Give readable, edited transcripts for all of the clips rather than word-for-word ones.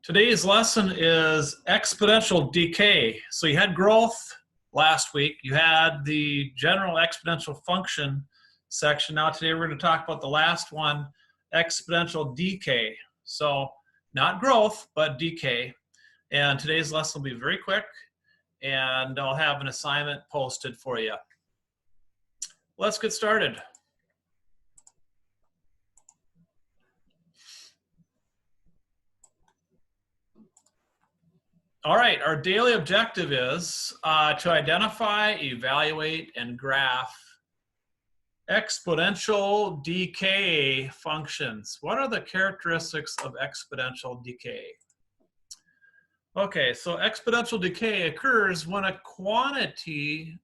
Today's lesson is exponential decay. So you had growth last week. You had the general exponential function section. Now today we're going to talk about the last one, exponential decay. So not growth, but decay. And today's lesson will be very quick, and I'll have an assignment posted for you. Let's get started. All right, our daily objective is to identify, evaluate, and graph exponential decay functions. What are the characteristics of exponential decay? Okay, so exponential decay occurs when a quantity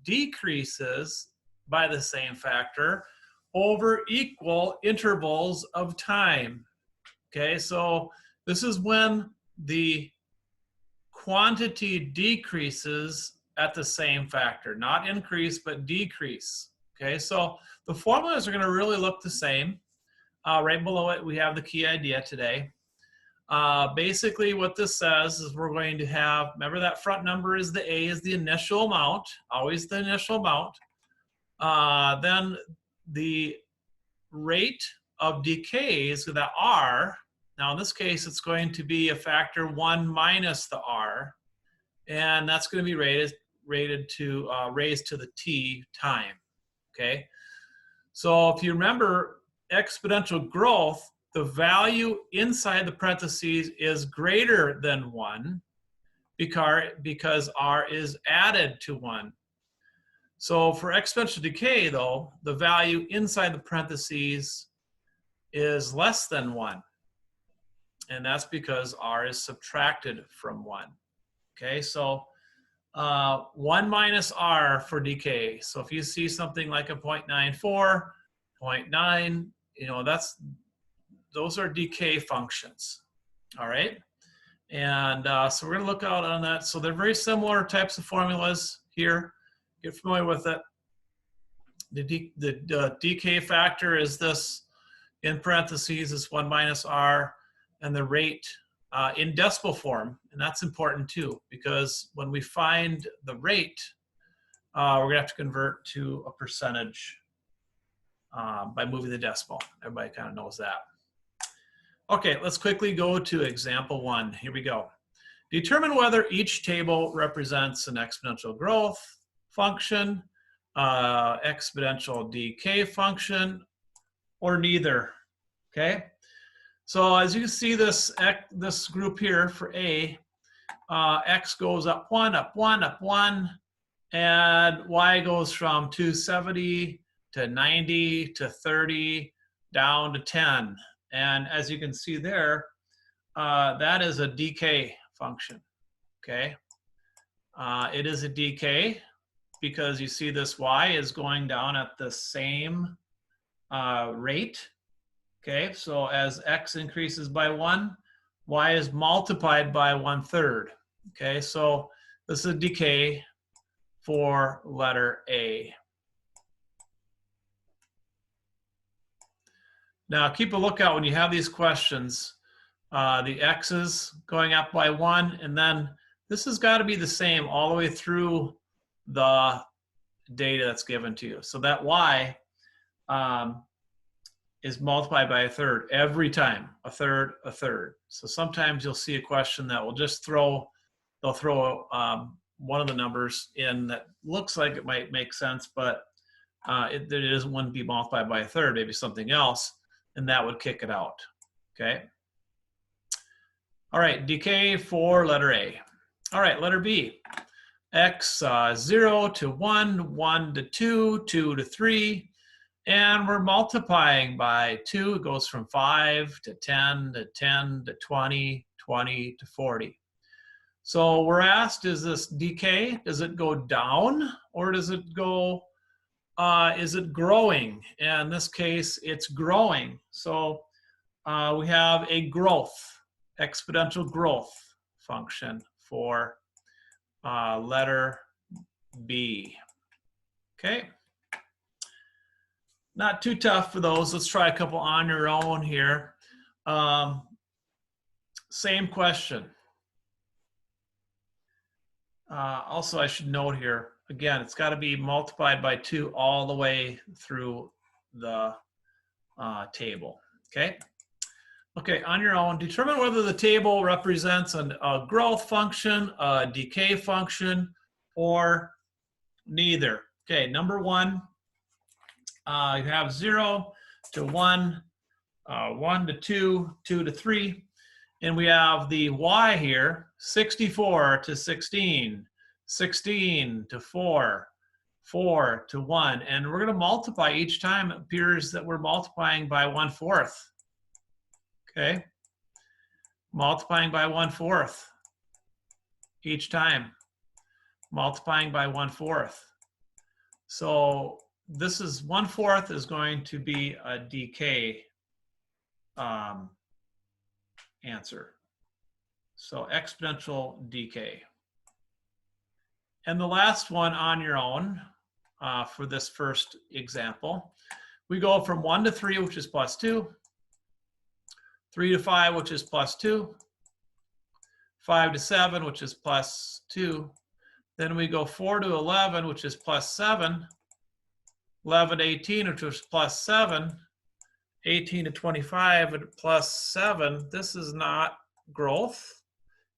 decreases by the same factor over equal intervals of time. Okay, so this is when the quantity decreases at the same factor, not increase, but decrease. Okay, so the formulas are going to really look the same. Right below it, we have the key idea today. Basically, what this says is we're going to have, remember that front number is the A, is the initial amount, always the initial amount. Then the rate of decay is the R. Now, in this case, it's going to be a factor 1 minus the R, and that's going to be raised to the t time, okay? So if you remember exponential growth, the value inside the parentheses is greater than 1 because R is added to 1. So for exponential decay, though, the value inside the parentheses is less than 1. And that's because R is subtracted from 1. Okay, so 1 minus R for decay. So if you see something like a 0.94, 0.9, you know, those are decay functions. All right, and so we're going to look out on that. So they're very similar types of formulas here. Get familiar with it. The decay factor is this, in parentheses, is 1 minus R. And the rate in decimal form, and that's important too, because when we find the rate, we're gonna have to convert to a percentage by moving the decimal. Everybody kind of knows that. Okay, let's quickly go to example 1. Here we go. Determine whether each table represents an exponential growth function, exponential decay function, or neither. Okay. So as you can see, this group here for A, X goes up 1, up 1, up 1, and Y goes from 270 to 90 to 30 down to 10. And as you can see there, that is a decay function, okay? It is a decay because you see this Y is going down at the same rate. Okay, so as X increases by 1, Y is multiplied by 1/3. Okay, so this is a decay for letter A. Now keep a lookout when you have these questions. The X's going up by 1, and then this has got to be the same all the way through the data that's given to you. So that Y is multiplied by 1/3 every time, a third, a third. So sometimes you'll see a question that will just throw one of the numbers in that looks like it might make sense, but it wouldn't be multiplied by 1/3, maybe something else, and that would kick it out, okay? All right, decay for letter A. All right, letter B. X 0 to 1, 1 to 2, 2 to 3, and we're multiplying by 2. It goes from 5 to 10 to 10 to 20, 20 to 40. So we're asked, is this decay? Does it go down, or does it go, is it growing? And in this case, it's growing. So we have a growth, exponential growth function for letter B. Okay. Not too tough for those. Let's try a couple on your own here. same question. Also, I should note here, again, it's got to be multiplied by 2 all the way through the table, okay? Okay, on your own, determine whether the table represents a growth function, a decay function, or neither. Okay, number 1, you have 0 to 1, 1 to 2, 2 to 3, and we have the y here, 64 to 16, 16 to 4, 4 to 1, and we're going to multiply each time. It appears that we're multiplying by 1/4. Okay, multiplying by 1/4 each time, multiplying by 1/4. So this is 1/4 is going to be a decay answer. So exponential decay. And the last one on your own for this first example, we go from 1 to 3, which is +2, 3 to 5, which is +2, 5 to 7, which is +2. Then we go 4 to 11, which is +7, 11 to 18, which was +7, 18 to 25, and +7. This is not growth.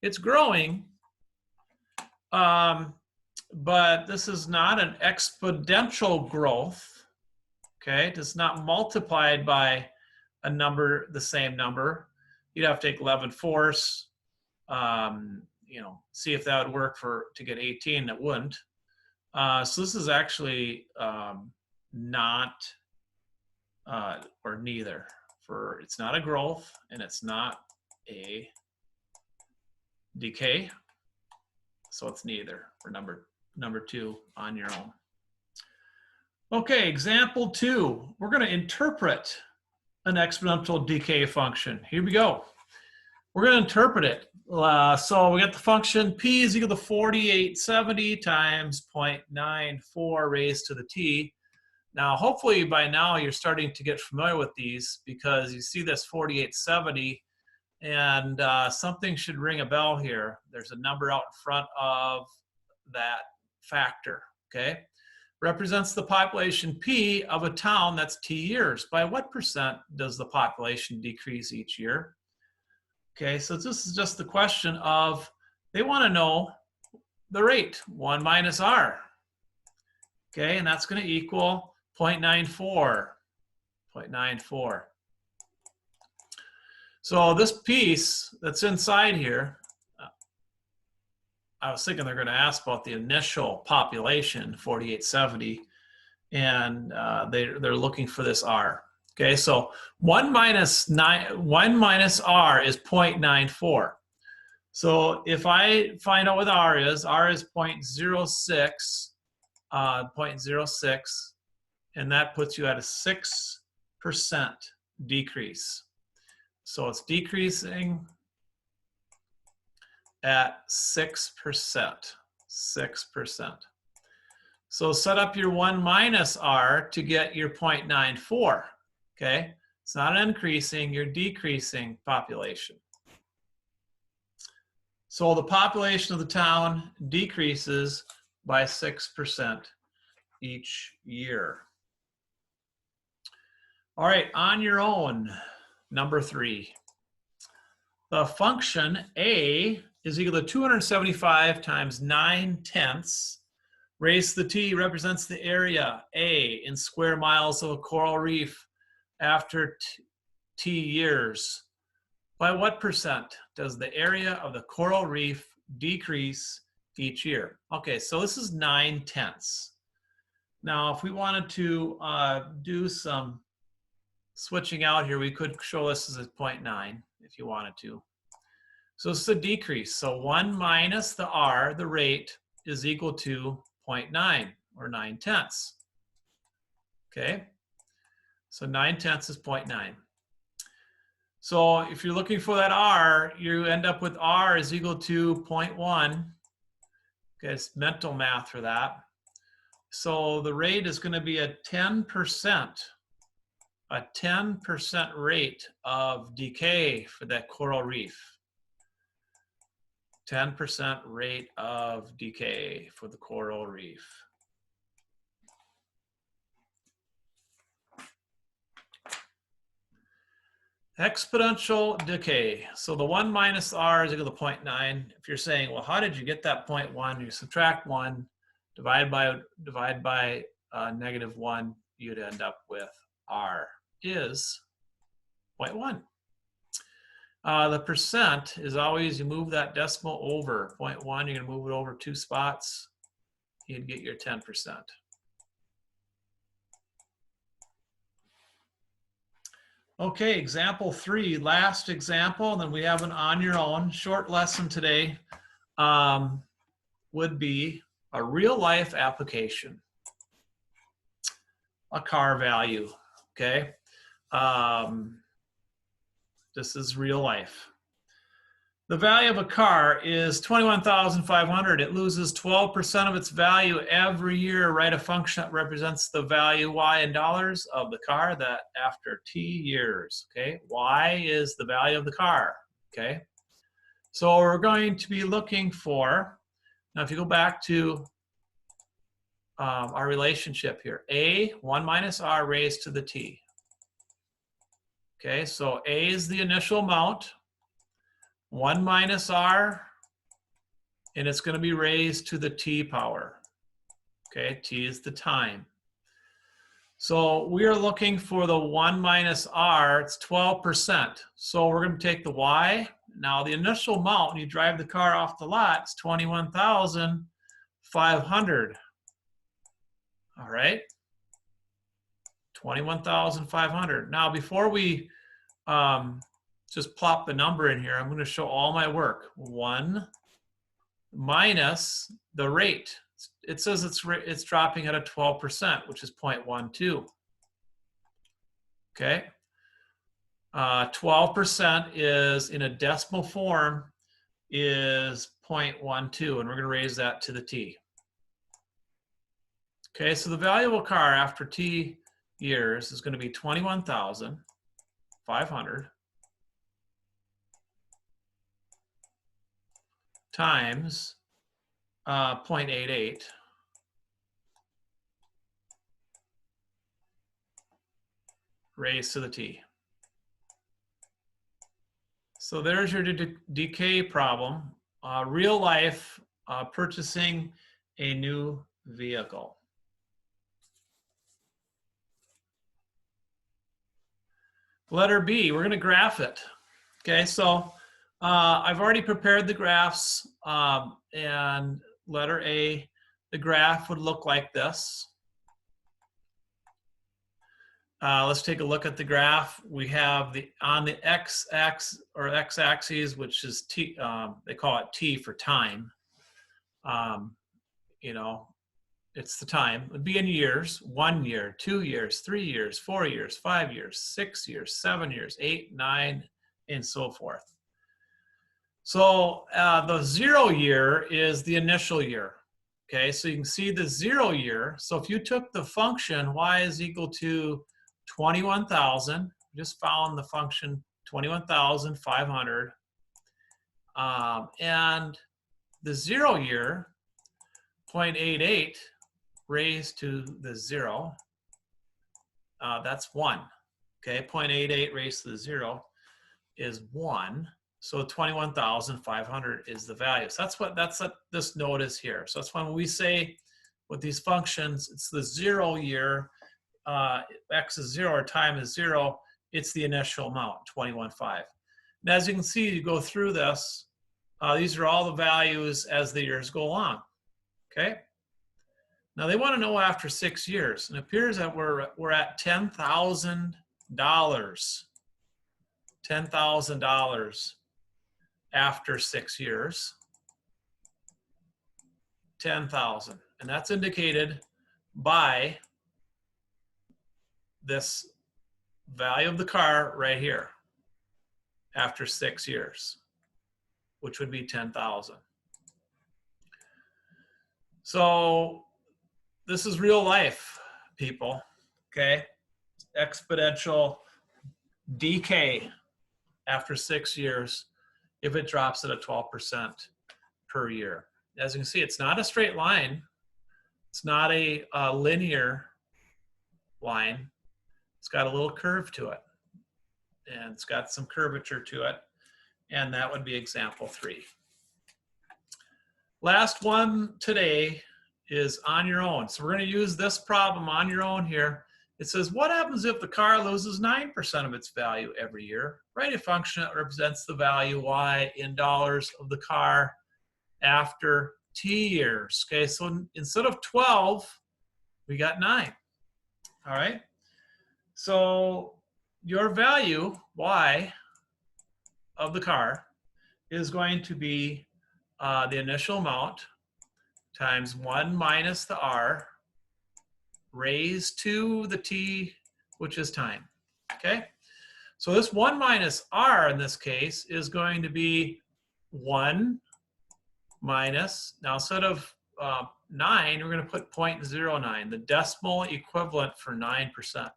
It's growing, but this is not an exponential growth. Okay, it's not multiplied by a number, the same number. You'd have to take 11/4, you know, see if that would work to get 18. It wouldn't. So this is actually not or neither. It's not a growth and it's not a decay. So it's neither for number 2 on your own. Okay, example 2. We're going to interpret an exponential decay function. Here we go. We're going to interpret it. So we got the function p is equal to 4870 times 0.94 raised to the t. Now, hopefully by now you're starting to get familiar with these because you see this 4870 and something should ring a bell here. There's a number out in front of that factor, okay? Represents the population P of a town that's T years. By what percent does the population decrease each year? Okay, so this is just the question of, they want to know the rate, 1 minus R. Okay, and that's going to equal 0.94. 0.94. So this piece that's inside here, I was thinking they're going to ask about the initial population, 4870, and they're looking for this R. Okay, so 1 minus R is 0.94. So if I find out what R is 0.06, 0.06, and that puts you at a 6% decrease. So it's decreasing at 6%. 6%. So set up your 1 minus R to get your 0.94. Okay, it's not increasing, you're decreasing population. So the population of the town decreases by 6% each year. All right, on your own, number 3. The function A is equal to 275 times 9/10 raised to the t represents the area A in square miles of a coral reef after t years. By what percent does the area of the coral reef decrease each year? Okay, so this is 9/10. Now, if we wanted to do some switching out here, we could show this as a 0.9 if you wanted to. So it's a decrease. So 1 minus the R, the rate, is equal to 0.9 or 9/10. Okay, so 9/10 is 0.9. So if you're looking for that R, you end up with R is equal to 0.1. Okay, it's mental math for that. So the rate is going to be a 10%. A 10% rate of decay for that coral reef. 10% rate of decay for the coral reef. Exponential decay. So the 1 minus r is equal to 0.9. If you're saying, well, how did you get that 0.1? You subtract 1, divide by -1, you'd end up with r is 0.1. The percent is always, you move that decimal over 0.1, you're going to move it over 2 spots, you'd get your 10%. Okay, example 3, last example, and then we have an on your own. Short lesson today would be a real life application, a car value, okay? This is real life. The value of a car is $21,500. It loses 12% of its value every year. Write a function that represents the value y in dollars of the car that after t years. Okay, y is the value of the car. Okay, so we're going to be looking for, now if you go back to our relationship here, a 1 minus r raised to the t. Okay, so a is the initial amount, 1 minus r, and it's going to be raised to the t power. Okay, t is the time. So we are looking for the 1 minus r, it's 12%. So we're going to take the y. Now the initial amount, when you drive the car off the lot, it's 21,500. All right, 21,500. Now before we just plop the number in here, I'm going to show all my work. 1 minus the rate. It says it's dropping at a 12%, which is 0.12. Okay. 12% is, in a decimal form, is 0.12, and we're going to raise that to the t. Okay, so the value of a car after t years is going to be 21,500 times 0.88 raised to the t. So there's your decay problem. Real life, purchasing a new vehicle. Letter B, we're going to graph it. Okay, so I've already prepared the graphs, and letter A, the graph would look like this. Let's take a look at the graph. We have on the x-axis, or x-axis, which is t, they call it t for time. You know, it's the time. It would be in years: 1 year, 2 years, 3 years, 4 years, 5 years, 6 years, 7 years, 8, 9, and so forth. So the 0 year is the initial year. Okay, so you can see the 0 year. So if you took the function y is equal to 21,000, just found the function 21,500, and the 0 year, 0.88 raised to the 0, that's 1. Okay, 0.88 raised to the 0 is 1. So 21,500 is the value. So that's what this node is here. So that's when we say with these functions, it's the 0 year, x is 0 or time is 0, it's the initial amount, 21.5. And as you can see, you go through this, these are all the values as the years go along. Okay. Now they want to know after 6 years, and it appears that we're at $10,000. $10,000 after 6 years. 10,000, and that's indicated by this value of the car right here after 6 years, which would be 10,000. So this is real life, people. Okay, exponential decay after 6 years if it drops at a 12% per year. As you can see, it's not a straight line. It's not a linear line. It's got a little curve to it, and it's got some curvature to it, and that would be example 3. Last one today is on your own. So we're going to use this problem on your own here. It says, what happens if the car loses 9% of its value every year? Write a function that represents the value y in dollars of the car after t years. Okay, so instead of 12, we got 9. All right, so your value y of the car is going to be the initial amount times 1 minus the r raised to the t, which is time. Okay, so this 1 minus r in this case is going to be 1 minus, now instead of 9, we're going to put 0.09, the decimal equivalent for 9%.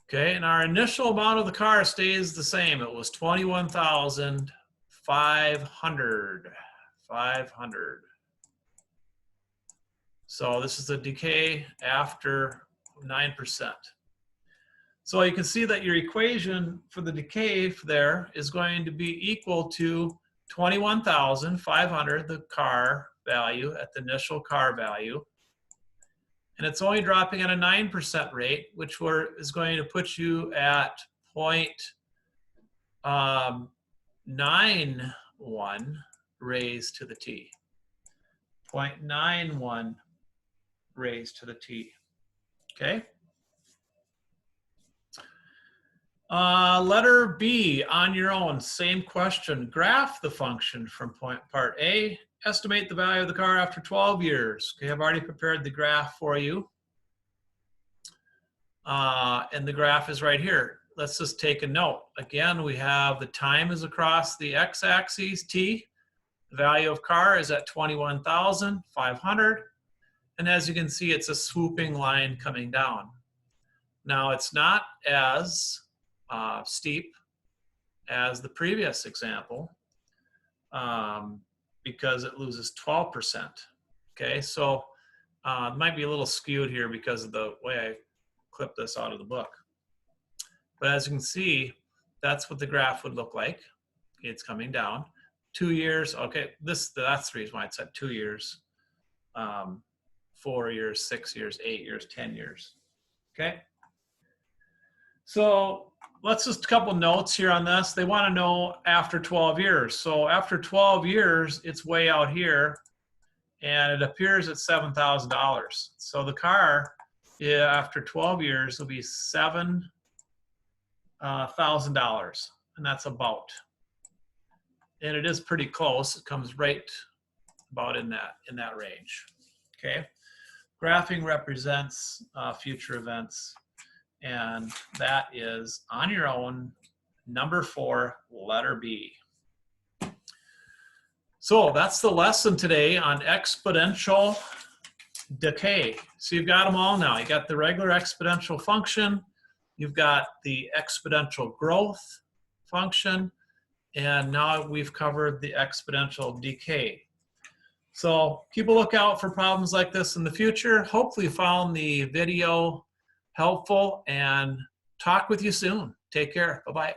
Okay, and our initial amount of the car stays the same. It was 21,500. 500. So this is a decay after 9%. So you can see that your equation for the decay there is going to be equal to 21,500, the car value at the initial car value. And it's only dropping at a 9% rate, which is going to put you at 0.91 raised to the t. 0.91 raised to the t. Okay. Letter B, on your own, same question. Graph the function from part A. Estimate the value of the car after 12 years. Okay, I've already prepared the graph for you. And the graph is right here. Let's just take a note. Again, we have the time is across the x-axis, t. The value of car is at 21,500. And as you can see, it's a swooping line coming down. Now, it's not as steep as the previous example because it loses 12%. Okay, so it might be a little skewed here because of the way I clipped this out of the book. But as you can see, that's what the graph would look like. It's coming down. 2 years, okay, that's the reason why it's at 2 years, 4 years, 6 years, 8 years, 10 years. Okay. So let's just a couple notes here on this. They want to know after 12 years. So after 12 years, it's way out here, and it appears at $7,000. So the car, after 12 years, will be $7,000, and that's about. And it is pretty close. It comes right about in that range. Okay. Graphing represents future events. And that is on your own, number 4, letter B. So that's the lesson today on exponential decay. So you've got them all now. You got the regular exponential function, you've got the exponential growth function, and now we've covered the exponential decay. So keep a lookout for problems like this in the future. Hopefully you found the video helpful, and talk with you soon. Take care. Bye-bye.